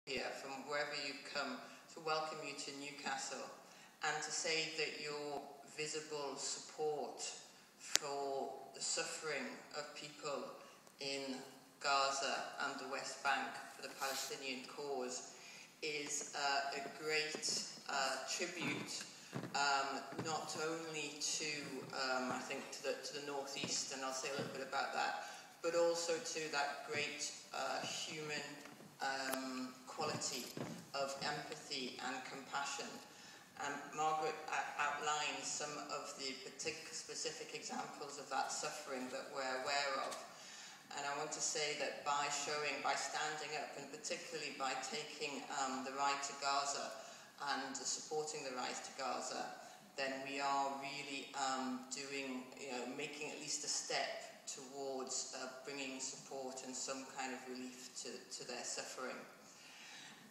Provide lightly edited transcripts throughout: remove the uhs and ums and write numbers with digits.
here from wherever you've come to welcome you to Newcastle and to say that your visible support for the suffering of people in Gaza and the West Bank for the Palestinian cause is a great tribute not only to, I think, to the northeast, and I'll say a little bit about that, but also to that great human quality of empathy and compassion. And Margaret outlined some of the specific examples of that suffering that we're aware of. And I want to say that by standing up, and particularly by taking the Ride to Gaza and supporting the Rise to Gaza, then we are really making at least a step towards bringing support and some kind of relief to their suffering.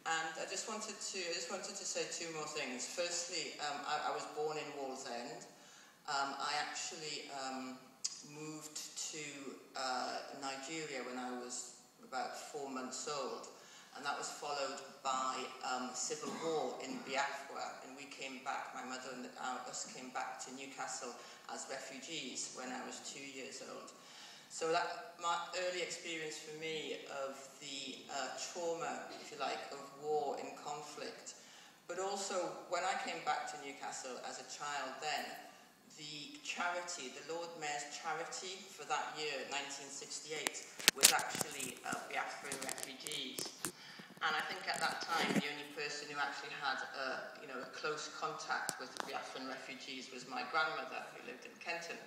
And I just wanted to say two more things. Firstly, I was born in Wallsend. I actually moved to Nigeria when I was about 4 months old, and that was followed by civil war in Biafra, and we came back, my mother and us came back to Newcastle as refugees when I was 2 years old. So that my early experience for me of the trauma, if you like, of war and conflict, but also when I came back to Newcastle as a child then, the charity, the Lord Mayor's charity for that year, 1968, was actually Biafran refugees. And I think at that time, the only person who actually had a close contact with Biafran refugees was my grandmother, who lived in Kenton.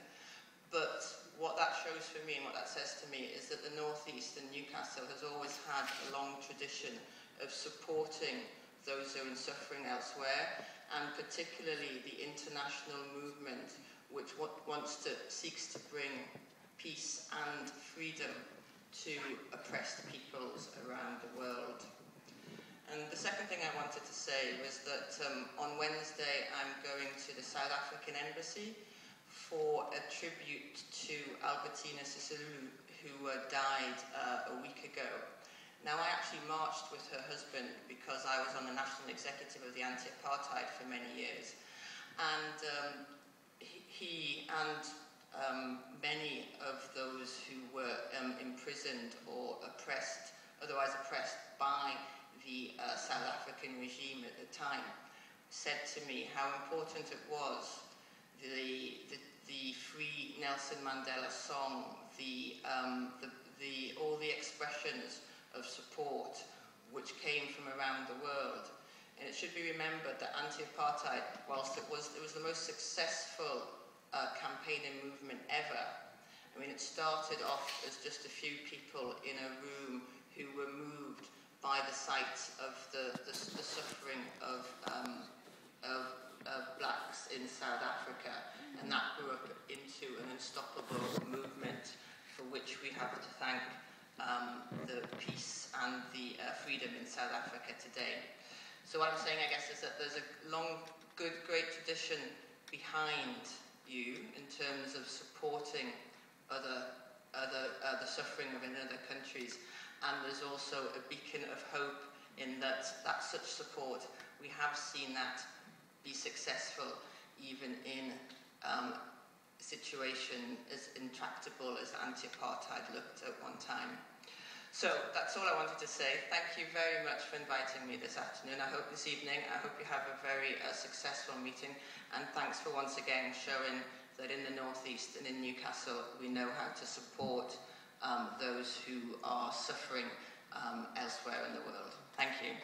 But what that shows for me and what that says to me is that the Northeast and Newcastle has always had a long tradition of supporting those who are in suffering elsewhere, and particularly the international movement which seeks to bring peace and freedom to oppressed peoples around the world. And the second thing I wanted to say was that on Wednesday I'm going to the South African Embassy for a tribute to Albertina Sisulu, who died a week ago. Now, I actually marched with her husband because I was on the national executive of the anti-apartheid for many years. And he and many of those who were imprisoned or otherwise oppressed by the South African regime at the time, said to me how important it was, the Free Nelson Mandela song, all the expressions of support which came from around the world. And it should be remembered that anti-apartheid, whilst it was the most successful campaign and movement ever, I mean, it started off as just a few people in a room who were moved by the sight of the suffering of blacks in South Africa, and that grew up into an unstoppable movement for which we have to thank the peace and the freedom in South Africa today. So what I'm saying, I guess, is that there's a long, great tradition behind you in terms of supporting the suffering of in other countries, and there's also a beacon of hope in that such support, we have seen that be successful even in a situation as intractable as anti-apartheid looked at one time. So that's all I wanted to say. Thank you very much for inviting me this afternoon. I hope this evening, I hope you have a very successful meeting, and thanks for once again showing that in the Northeast and in Newcastle we know how to support those who are suffering elsewhere in the world. Thank you.